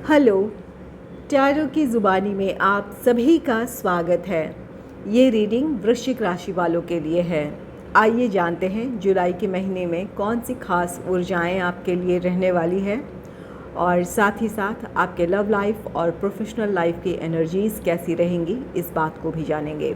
Hello, tarot की ज़ुबानी में आप सभी का स्वागत है। ये रीडिंग वृश्चिक राशि वालों के लिए है। आइए जानते हैं जुलाई के महीने में कौन सी खास ऊर्जाएं आपके लिए रहने वाली है और साथ ही साथ आपके लव लाइफ और प्रोफेशनल लाइफ की एनर्जीज़ कैसी रहेंगी, इस बात को भी जानेंगे।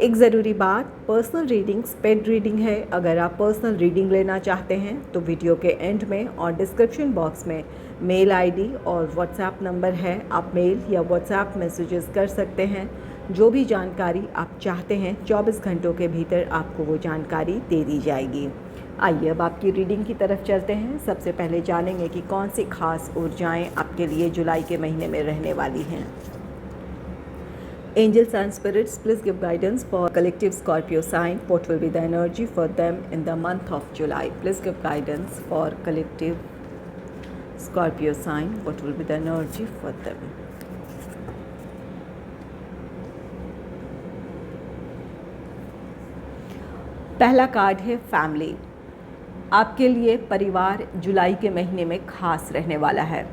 एक ज़रूरी बात, पर्सनल रीडिंग पेड रीडिंग है। अगर आप पर्सनल रीडिंग लेना चाहते हैं तो वीडियो के एंड में और डिस्क्रिप्शन बॉक्स में मेल आईडी और व्हाट्सएप नंबर है। आप मेल या व्हाट्सएप मैसेजेस कर सकते हैं। जो भी जानकारी आप चाहते हैं 24 घंटों के भीतर आपको वो जानकारी दे दी जाएगी। आइए अब आपकी रीडिंग की तरफ चलते हैं। सबसे पहले जानेंगे कि कौन सी खास ऊर्जाएं आपके लिए जुलाई के महीने में रहने वाली हैं। Angels and spirits, please give guidance for collective Scorpio sign. What will be the energy for them in the month of July? Please give guidance for collective Scorpio sign. What will be the energy for them? पहला card है family. आपके लिए परिवार जुलाई के महीने में खास रहने वाला है।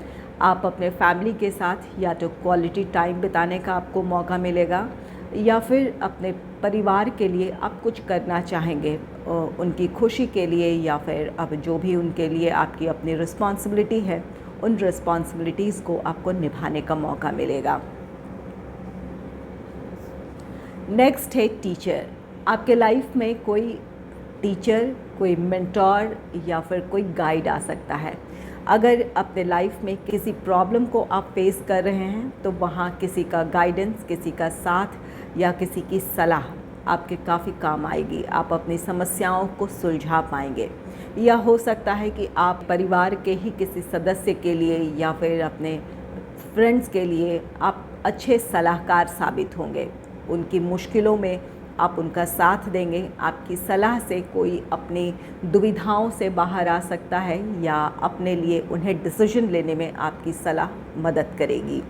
आप अपने फैमिली के साथ या तो क्वालिटी टाइम बिताने का आपको मौका मिलेगा या फिर अपने परिवार के लिए आप कुछ करना चाहेंगे, उनकी खुशी के लिए, या फिर अब जो भी उनके लिए आपकी अपनी रिस्पॉन्सिबिलिटी है, उन रिस्पॉन्सिबिलिटीज़ को आपको निभाने का मौका मिलेगा। नेक्स्ट है टीचर। आपके लाइफ में कोई टीचर, कोई मेंटोर या फिर कोई गाइड आ सकता है। अगर अपने लाइफ में किसी प्रॉब्लम को आप फेस कर रहे हैं तो वहाँ किसी का गाइडेंस, किसी का साथ या किसी की सलाह आपके काफ़ी काम आएगी। आप अपनी समस्याओं को सुलझा पाएंगे, या हो सकता है कि आप परिवार के ही किसी सदस्य के लिए या फिर अपने फ्रेंड्स के लिए आप अच्छे सलाहकार साबित होंगे। उनकी मुश्किलों में आप उनका साथ देंगे। आपकी सलाह से कोई अपनी दुविधाओं से बाहर आ सकता है या अपने लिए उन्हें डिसीजन लेने में आपकी सलाह मदद करेगी।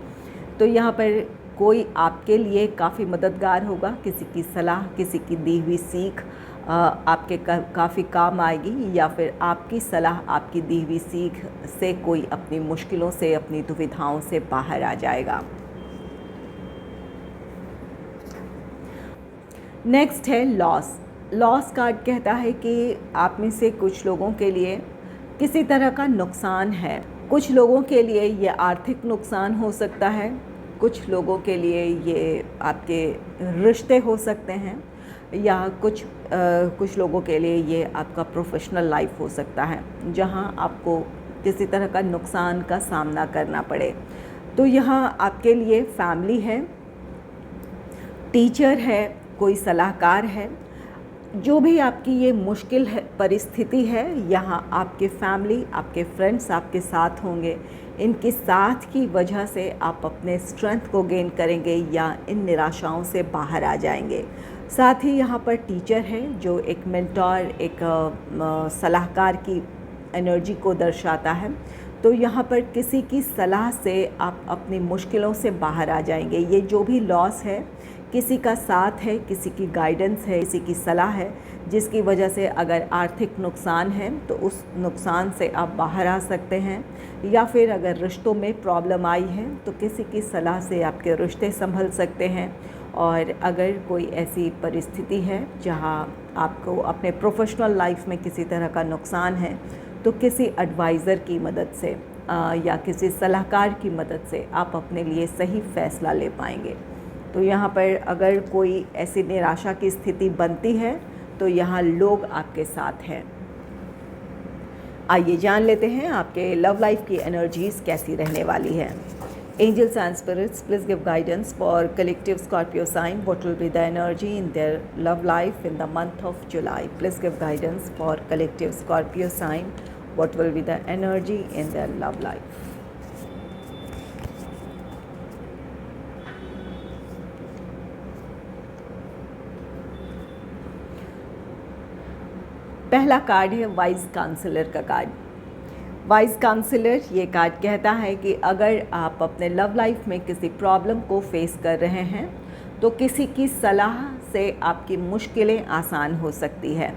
तो यहाँ पर कोई आपके लिए काफ़ी मददगार होगा। किसी की सलाह, किसी की दी हुई सीख आपके काफ़ी काम आएगी, या फिर आपकी सलाह, आपकी दी हुई सीख से कोई अपनी मुश्किलों से, अपनी दुविधाओं से बाहर आ जाएगा। नेक्स्ट है लॉस कार्ड कहता है कि आप में से कुछ लोगों के लिए किसी तरह का नुकसान है। कुछ लोगों के लिए ये आर्थिक नुकसान हो सकता है, कुछ लोगों के लिए ये आपके रिश्ते हो सकते हैं, या कुछ लोगों के लिए ये आपका प्रोफेशनल लाइफ हो सकता है जहां आपको किसी तरह का नुकसान का सामना करना पड़े। तो यहाँ आपके लिए फैमिली है, टीचर है, कोई सलाहकार है। जो भी आपकी ये मुश्किल है, परिस्थिति है, यहाँ आपके फैमिली, आपके फ्रेंड्स आपके साथ होंगे। इनके साथ की वजह से आप अपने स्ट्रेंथ को गेन करेंगे या इन निराशाओं से बाहर आ जाएंगे। साथ ही यहाँ पर टीचर है जो एक मेंटोर, एक सलाहकार की एनर्जी को दर्शाता है। तो यहाँ पर किसी की सलाह से आप अपनी मुश्किलों से बाहर आ जाएंगे। ये जो भी लॉस है, किसी का साथ है, किसी की गाइडेंस है, किसी की सलाह है, जिसकी वजह से अगर आर्थिक नुकसान है तो उस नुकसान से आप बाहर आ सकते हैं, या फिर अगर रिश्तों में प्रॉब्लम आई है तो किसी की सलाह से आपके रिश्ते संभल सकते हैं। और अगर कोई ऐसी परिस्थिति है जहां आपको अपने प्रोफेशनल लाइफ में किसी तरह का नुकसान है तो किसी एडवाइज़र की मदद से या किसी सलाहकार की मदद से आप अपने लिए सही फ़ैसला ले पाएंगे। तो यहाँ पर अगर कोई ऐसी निराशा की स्थिति बनती है तो यहाँ लोग आपके साथ हैं। आइए जान लेते हैं आपके लव लाइफ की एनर्जीज़ कैसी रहने वाली है। Angels and spirits, please give guidance for collective Scorpio sign. What will be the energy in their love life in the month of July? Please give guidance for collective Scorpio sign. What will be the energy in their love life? पहला card है wise counsellor का कार्ड। Wise counsellor ये card कहता है कि अगर आप अपने लव लाइफ में किसी प्रॉब्लम को फेस कर रहे हैं तो किसी की सलाह से आपकी मुश्किलें आसान हो सकती है।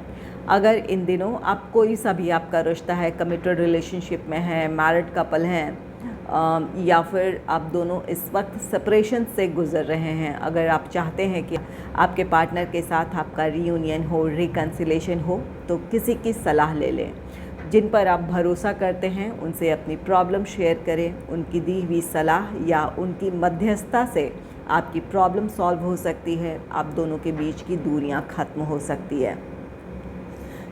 अगर इन दिनों आप कोई सा भी आपका रिश्ता है, कमिटेड रिलेशनशिप में है, मैरिड कपल हैं, या फिर आप दोनों इस वक्त सेपरेशन से गुज़र रहे हैं। अगर आप चाहते हैं कि आपके पार्टनर के साथ आपका रीयूनियन हो, रिकन्सिलेशन हो, तो किसी की सलाह ले लें। जिन पर आप भरोसा करते हैं उनसे अपनी प्रॉब्लम शेयर करें। उनकी दी हुई सलाह या उनकी मध्यस्थता से आपकी प्रॉब्लम सॉल्व हो सकती है, आप दोनों के बीच की दूरियां ख़त्म हो सकती है।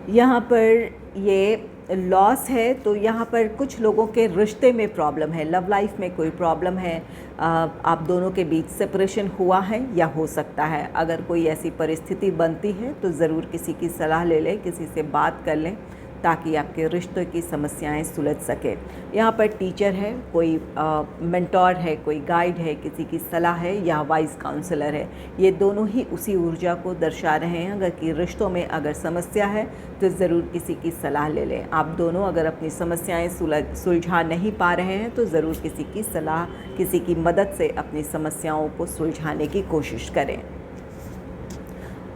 यहाँ पर ये लॉस है, तो यहाँ पर कुछ लोगों के रिश्ते में प्रॉब्लम है, लव लाइफ में कोई प्रॉब्लम है, आप दोनों के बीच सेपरेशन हुआ है या हो सकता है। अगर कोई ऐसी परिस्थिति बनती है तो ज़रूर किसी की सलाह ले लें, किसी से बात कर लें, ताकि आपके रिश्तों की समस्याएं सुलझ सके। यहाँ पर टीचर है, कोई मेंटोर है, कोई गाइड है, किसी की सलाह है या वाइज काउंसलर है, ये दोनों ही उसी ऊर्जा को दर्शा रहे हैं। अगर कि रिश्तों में अगर समस्या है तो ज़रूर किसी की सलाह ले लें। आप दोनों अगर अपनी समस्याएं सुलझा नहीं पा रहे हैं तो ज़रूर किसी की सलाह, किसी की मदद से अपनी समस्याओं को सुलझाने की कोशिश करें।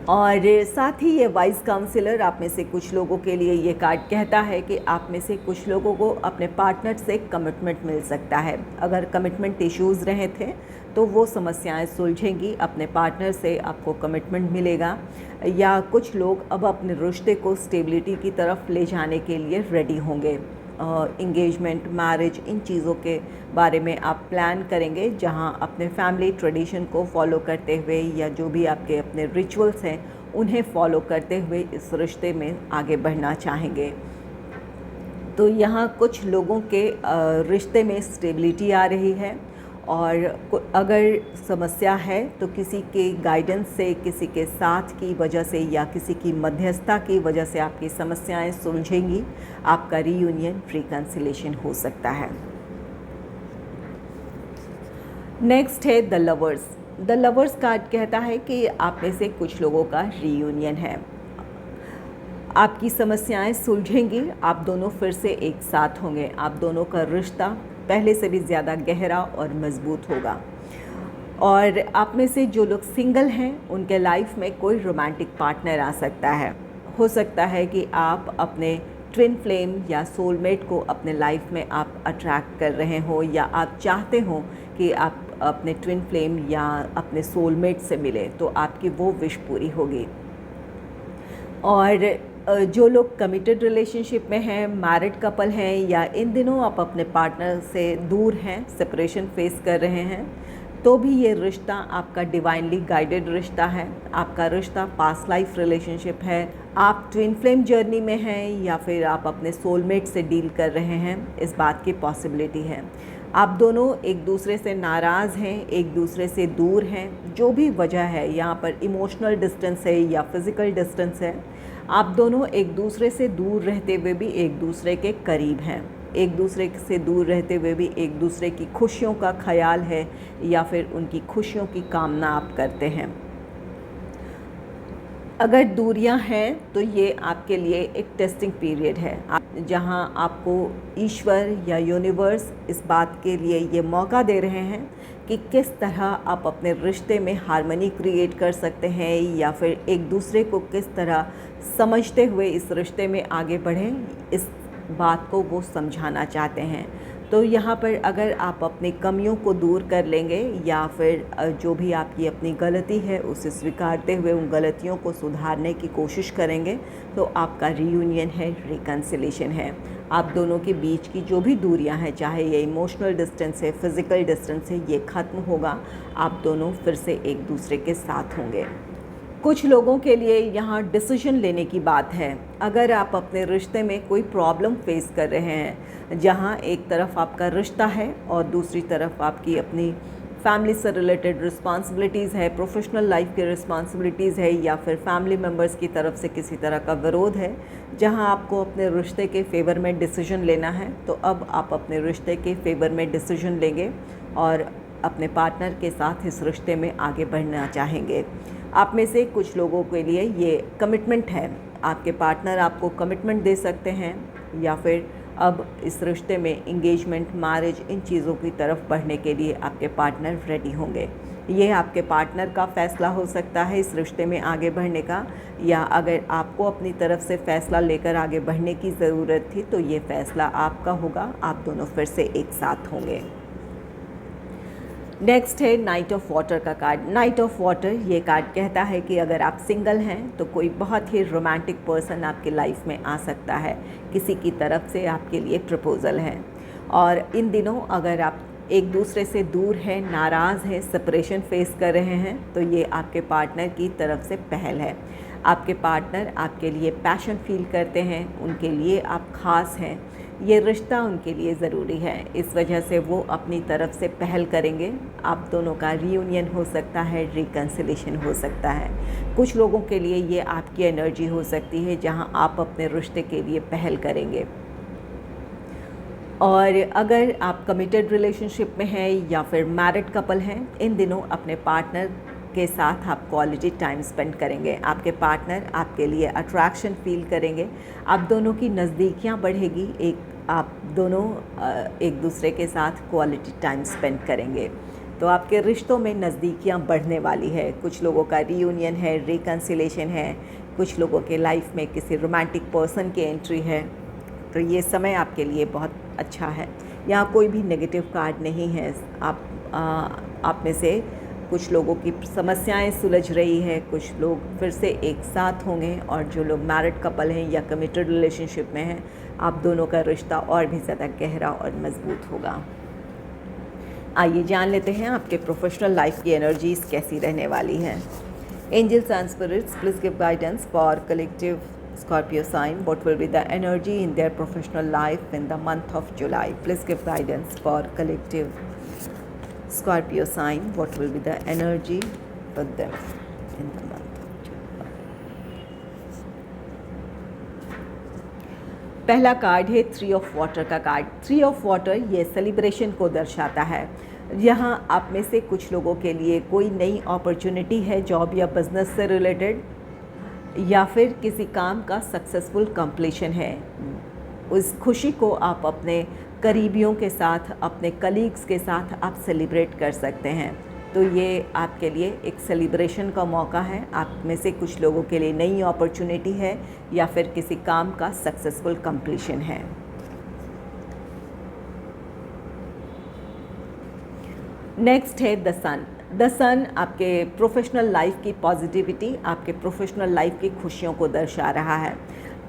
और साथ ही ये वाइज काउंसलर आप में से कुछ लोगों के लिए ये कार्ड कहता है कि आप में से कुछ लोगों को अपने पार्टनर से कमिटमेंट मिल सकता है। अगर कमिटमेंट इश्यूज़ रहे थे तो वो समस्याएं सुलझेंगी, अपने पार्टनर से आपको कमिटमेंट मिलेगा। या कुछ लोग अब अपने रिश्ते को स्टेबिलिटी की तरफ ले जाने के लिए रेडी होंगे। इंगेजमेंट, मैरिज, इन चीज़ों के बारे में आप प्लान करेंगे, जहां अपने फैमिली ट्रेडिशन को फॉलो करते हुए या जो भी आपके अपने रिचुअल्स हैं उन्हें फॉलो करते हुए इस रिश्ते में आगे बढ़ना चाहेंगे। तो यहाँ कुछ लोगों के रिश्ते में स्टेबिलिटी आ रही है, और अगर समस्या है तो किसी के गाइडेंस से, किसी के साथ की वजह से या किसी की मध्यस्थता की वजह से आपकी समस्याएं सुलझेंगी, आपका रीयूनियन, रिकन्सिलेशन हो सकता है। नेक्स्ट है the lovers. The lovers card कहता है कि आप में से कुछ लोगों का रीयूनियन है, आपकी समस्याएं सुलझेंगी, आप दोनों फिर से एक साथ होंगे, आप दोनों का रिश्ता पहले से भी ज़्यादा गहरा और मज़बूत होगा। और आप में से जो लोग सिंगल हैं उनके लाइफ में कोई रोमांटिक पार्टनर आ सकता है। हो सकता है कि आप अपने ट्विन फ्लेम या सोलमेट को अपने लाइफ में आप अट्रैक्ट कर रहे हो, या आप चाहते हो कि आप अपने ट्विन फ्लेम या अपने सोलमेट से मिले, तो आपकी वो विश पूरी होगी। और जो लोग कमिटेड रिलेशनशिप में हैं, मैरिड कपल हैं, या इन दिनों आप अपने पार्टनर से दूर हैं, सेपरेशन फेस कर रहे हैं, तो भी ये रिश्ता आपका डिवाइनली गाइडेड रिश्ता है। आपका रिश्ता पास्ट लाइफ रिलेशनशिप है। आप ट्विन फ्लेम जर्नी में हैं या फिर आप अपने सोलमेट से डील कर रहे हैं, इस बात की पॉसिबिलिटी है। आप दोनों एक दूसरे से नाराज़ हैं, एक दूसरे से दूर हैं, जो भी वजह है, यहाँ पर इमोशनल डिस्टेंस है या फिज़िकल डिस्टेंस है, आप दोनों एक दूसरे से दूर रहते हुए भी एक दूसरे के करीब हैं। एक दूसरे से दूर रहते हुए भी एक दूसरे की खुशियों का ख्याल है या फिर उनकी खुशियों की कामना आप करते हैं। अगर दूरियां हैं तो ये आपके लिए एक टेस्टिंग पीरियड है, जहां आपको ईश्वर या यूनिवर्स इस बात के लिए ये मौका दे रहे हैं कि किस तरह आप अपने रिश्ते में हार्मनी क्रिएट कर सकते हैं, या फिर एक दूसरे को किस तरह समझते हुए इस रिश्ते में आगे बढ़ें, इस बात को वो समझाना चाहते हैं। तो यहाँ पर अगर आप अपनी कमियों को दूर कर लेंगे या फिर जो भी आपकी अपनी गलती है उसे स्वीकारते हुए उन गलतियों को सुधारने की कोशिश करेंगे, तो आपका रीयूनियन है, रिकन्सिलेशन है। आप दोनों के बीच की जो भी दूरियां हैं, चाहे ये इमोशनल डिस्टेंस है, फिज़िकल डिस्टेंस है, ये ख़त्म होगा। आप दोनों फिर से एक दूसरे के साथ होंगे। कुछ लोगों के लिए यहाँ डिसीजन लेने की बात है। अगर आप अपने रिश्ते में कोई प्रॉब्लम फेस कर रहे हैं, जहाँ एक तरफ आपका रिश्ता है और दूसरी तरफ आपकी अपनी फैमिली से रिलेटेड रिस्पॉन्सिबिलिटीज़ है, प्रोफेशनल लाइफ की रिस्पॉन्सिबिलिटीज़ है, या फिर फैमिली मेम्बर्स की तरफ से किसी तरह का विरोध है, जहां आपको अपने रिश्ते के फेवर में डिसीजन लेना है, तो अब आप अपने रिश्ते के फेवर में डिसीजन लेंगे और अपने पार्टनर के साथ इस रिश्ते में आगे बढ़ना चाहेंगे। आप में से कुछ लोगों के लिए ये कमिटमेंट है, आपके पार्टनर आपको कमिटमेंट दे सकते हैं, या फिर अब इस रिश्ते में इंगेजमेंट, मैरिज, इन चीज़ों की तरफ बढ़ने के लिए आपके पार्टनर रेडी होंगे। ये आपके पार्टनर का फ़ैसला हो सकता है इस रिश्ते में आगे बढ़ने का, या अगर आपको अपनी तरफ से फ़ैसला लेकर आगे बढ़ने की ज़रूरत थी तो ये फ़ैसला आपका होगा, आप दोनों फिर से एक साथ होंगे। नेक्स्ट है नाइट ऑफ वाटर का कार्ड। नाइट ऑफ वाटर ये कार्ड कहता है कि अगर आप सिंगल हैं तो कोई बहुत ही रोमांटिक पर्सन आपकी लाइफ में आ सकता है, किसी की तरफ से आपके लिए प्रपोज़ल है। और इन दिनों अगर आप एक दूसरे से दूर हैं, नाराज़ हैं, सेपरेशन फेस कर रहे हैं, तो ये आपके पार्टनर की तरफ से पहल है। आपके पार्टनर आपके लिए पैशन फील करते हैं, उनके लिए आप ख़ास हैं, ये रिश्ता उनके लिए ज़रूरी है, इस वजह से वो अपनी तरफ से पहल करेंगे। आप दोनों का रीयूनियन हो सकता है, रिकन्सिलेशन हो सकता है। कुछ लोगों के लिए ये आपकी एनर्जी हो सकती है जहां आप अपने रिश्ते के लिए पहल करेंगे। और अगर आप कमिटेड रिलेशनशिप में हैं या फिर मैरिड कपल हैं, इन दिनों अपने पार्टनर के साथ आप क्वालिटी टाइम स्पेंड करेंगे। आपके पार्टनर आपके लिए अट्रैक्शन फील करेंगे, आप दोनों की नज़दीकियाँ बढ़ेगी, आप दोनों एक दूसरे के साथ क्वालिटी टाइम स्पेंड करेंगे, तो आपके रिश्तों में नज़दीकियाँ बढ़ने वाली है। कुछ लोगों का रीयूनियन है, रिकन्सिलेशन है, कुछ लोगों के लाइफ में किसी रोमांटिक पर्सन की एंट्री है, तो ये समय आपके लिए बहुत अच्छा है। यहाँ कोई भी नेगेटिव कार्ड नहीं है। आप में से कुछ लोगों की समस्याएं सुलझ रही है, कुछ लोग फिर से एक साथ होंगे, और जो लोग मैरिड कपल हैं या कमिटेड रिलेशनशिप में हैं, आप दोनों का रिश्ता और भी ज़्यादा गहरा और मजबूत होगा। आइए जान लेते हैं आपके प्रोफेशनल लाइफ की एनर्जीज कैसी रहने वाली हैं। Angels and spirits, please give guidance for collective Scorpio sign. What will be the energy in their professional life in the month of July? Please give guidance for collective Scorpio sign. What will be the energy for them in the month of July? पहला card है three of water का card. Three of water ये celebration को दर्शाता है। यहाँ आप में से कुछ लोगों के लिए कोई नई अपॉर्चुनिटी है, जॉब या बिजनेस से रिलेटेड, या फिर किसी काम का सक्सेसफुल कंप्लीशन है। उस खुशी को आप अपने करीबियों के साथ, अपने कलीग्स के साथ आप सेलिब्रेट कर सकते हैं। तो ये आपके लिए एक सेलिब्रेशन का मौका है। आप में से कुछ लोगों के लिए नई अपॉर्चुनिटी है या फिर किसी काम का सक्सेसफुल कंप्लीशन है। नेक्स्ट है द सन। द सन आपके प्रोफेशनल लाइफ की पॉजिटिविटी, आपके प्रोफेशनल लाइफ की खुशियों को दर्शा रहा है।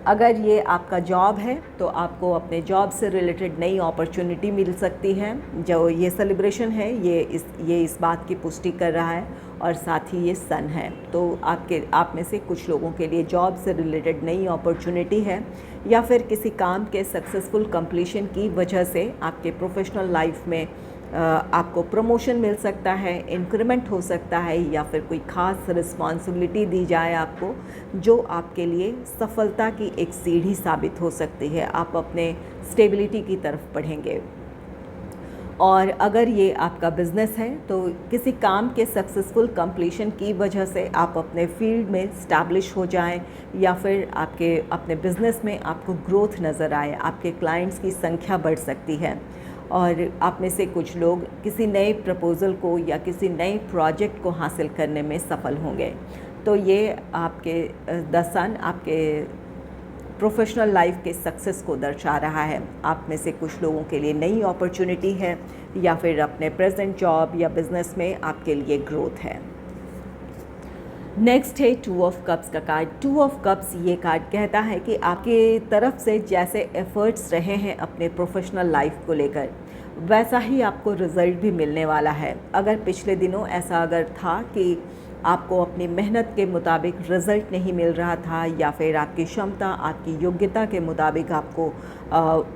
अगर ये आपका जॉब है तो आपको अपने जॉब से रिलेटेड नई अपॉर्चुनिटी मिल सकती है। जो ये सेलिब्रेशन है ये इस बात की पुष्टि कर रहा है, और साथ ही ये सन है, तो आप में से कुछ लोगों के लिए जॉब से रिलेटेड नई अपॉर्चुनिटी है, या फिर किसी काम के सक्सेसफुल कंप्लीशन की वजह से आपके प्रोफेशनल लाइफ में आपको प्रमोशन मिल सकता है, इंक्रीमेंट हो सकता है, या फिर कोई ख़ास रिस्पॉन्सिबिलिटी दी जाए आपको, जो आपके लिए सफलता की एक सीढ़ी साबित हो सकती है। आप अपने स्टेबिलिटी की तरफ बढ़ेंगे। और अगर ये आपका बिज़नेस है तो किसी काम के सक्सेसफुल कंप्लीशन की वजह से आप अपने फील्ड में स्टैब्लिश हो जाएं, या फिर आपके अपने बिज़नेस में आपको ग्रोथ नज़र आए, आपके क्लाइंट्स की संख्या बढ़ सकती है। और आप में से कुछ लोग किसी नए प्रपोज़ल को या किसी नए प्रोजेक्ट को हासिल करने में सफल होंगे। तो ये आपके द सन आपके प्रोफेशनल लाइफ के सक्सेस को दर्शा रहा है। आप में से कुछ लोगों के लिए नई अपॉर्चुनिटी है, या फिर अपने प्रेजेंट जॉब या बिज़नेस में आपके लिए ग्रोथ है। नेक्स्ट है टू ऑफ कप्स का कार्ड। टू ऑफ कप्स ये कार्ड कहता है कि आपकी तरफ से जैसे एफ़र्ट्स रहे हैं अपने प्रोफेशनल लाइफ को लेकर, वैसा ही आपको रिज़ल्ट भी मिलने वाला है। अगर पिछले दिनों ऐसा अगर था कि आपको अपनी मेहनत के मुताबिक रिज़ल्ट नहीं मिल रहा था, या फिर आपकी क्षमता, आपकी योग्यता के मुताबिक आपको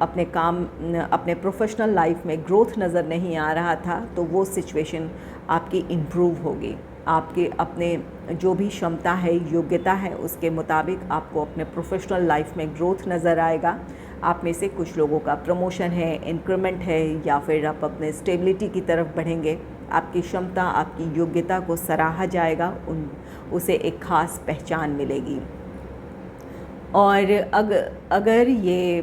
अपने प्रोफेशनल लाइफ में ग्रोथ नज़र नहीं आ रहा था, तो वो सिचुएशन आपकी इम्प्रूव होगी। आपके अपने जो भी क्षमता है, योग्यता है, उसके मुताबिक आपको अपने प्रोफेशनल लाइफ में ग्रोथ नज़र आएगा। आप में से कुछ लोगों का प्रमोशन है, इंक्रीमेंट है, या फिर आप अपने स्टेबिलिटी की तरफ बढ़ेंगे। आपकी क्षमता, आपकी योग्यता को सराहा जाएगा, उसे एक ख़ास पहचान मिलेगी। और अगर ये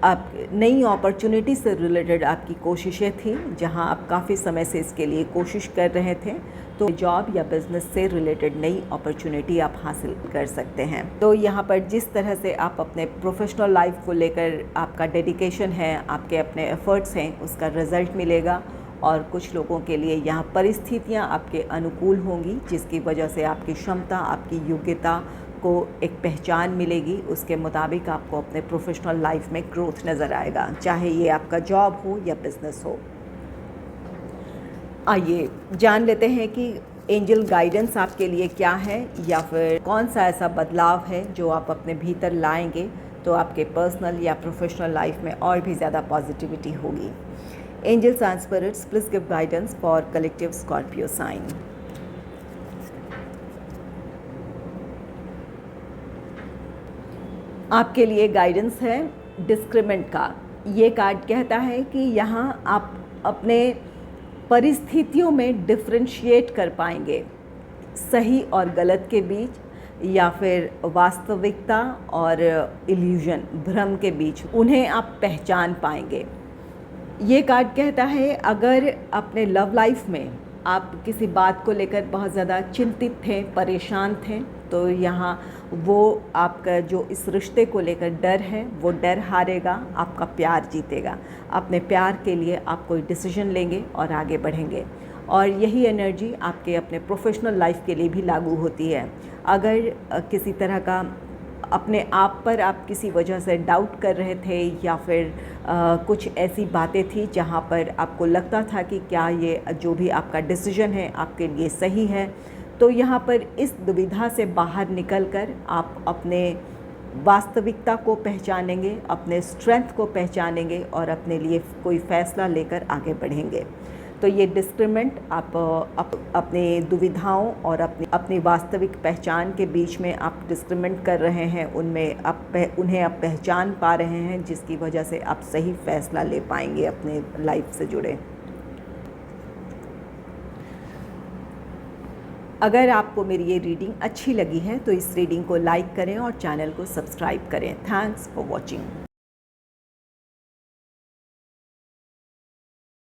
आप नई अपॉर्चुनिटी से रिलेटेड आपकी कोशिशें थी, जहां आप काफ़ी समय से इसके लिए कोशिश कर रहे थे, तो जॉब या बिज़नेस से रिलेटेड नई अपॉर्चुनिटी आप हासिल कर सकते हैं। तो यहाँ पर जिस तरह से आप अपने प्रोफेशनल लाइफ को लेकर आपका डेडिकेशन है, आपके अपने एफ़र्ट्स हैं, उसका रिज़ल्ट मिलेगा। और कुछ लोगों के लिए यहाँ परिस्थितियाँ आपके अनुकूल होंगी, जिसकी वजह से आपकी क्षमता, आपकी योग्यता को एक पहचान मिलेगी। उसके मुताबिक आपको अपने प्रोफेशनल लाइफ में ग्रोथ नज़र आएगा, चाहे ये आपका जॉब हो या बिज़नेस हो। आइए जान लेते हैं कि एंजल गाइडेंस आपके लिए क्या है, या फिर कौन सा ऐसा बदलाव है जो आप अपने भीतर लाएंगे तो आपके पर्सनल या प्रोफेशनल लाइफ में और भी ज़्यादा पॉजिटिविटी होगी। Angels and spirits, please give guidance for collective Scorpio sign. आपके लिए गाइडेंस है डिस्क्रिमेंट का। ये कार्ड कहता है कि यहाँ आप अपने परिस्थितियों में डिफरेंशिएट कर पाएंगे सही और गलत के बीच, या फिर वास्तविकता और इल्यूजन, भ्रम के बीच, उन्हें आप पहचान पाएंगे। ये कार्ड कहता है अगर अपने लव लाइफ में आप किसी बात को लेकर बहुत ज़्यादा चिंतित थे, परेशान थे, तो यहाँ वो आपका जो इस रिश्ते को लेकर डर है, वो डर हारेगा, आपका प्यार जीतेगा। अपने प्यार के लिए आप कोई डिसीजन लेंगे और आगे बढ़ेंगे। और यही एनर्जी आपके अपने प्रोफेशनल लाइफ के लिए भी लागू होती है। अगर किसी तरह का अपने आप पर आप किसी वजह से डाउट कर रहे थे, या फिर कुछ ऐसी बातें थी जहाँ पर आपको लगता था कि क्या ये जो भी आपका डिसीजन है आपके लिए सही है, तो यहाँ पर इस दुविधा से बाहर निकलकर आप अपने वास्तविकता को पहचानेंगे, अपने स्ट्रेंथ को पहचानेंगे और अपने लिए कोई फ़ैसला लेकर आगे बढ़ेंगे। तो ये डिस्क्रिमेंट आप अपने दुविधाओं और अपनी वास्तविक पहचान के बीच में आप डिस्क्रिमेंट कर रहे हैं, उन्हें आप पहचान पा रहे हैं, जिसकी वजह से आप सही फ़ैसला ले पाएंगे अपने लाइफ से जुड़े। अगर आपको मेरी ये रीडिंग अच्छी लगी है तो इस रीडिंग को लाइक करें और चैनल को सब्सक्राइब करें। Thanks for watching.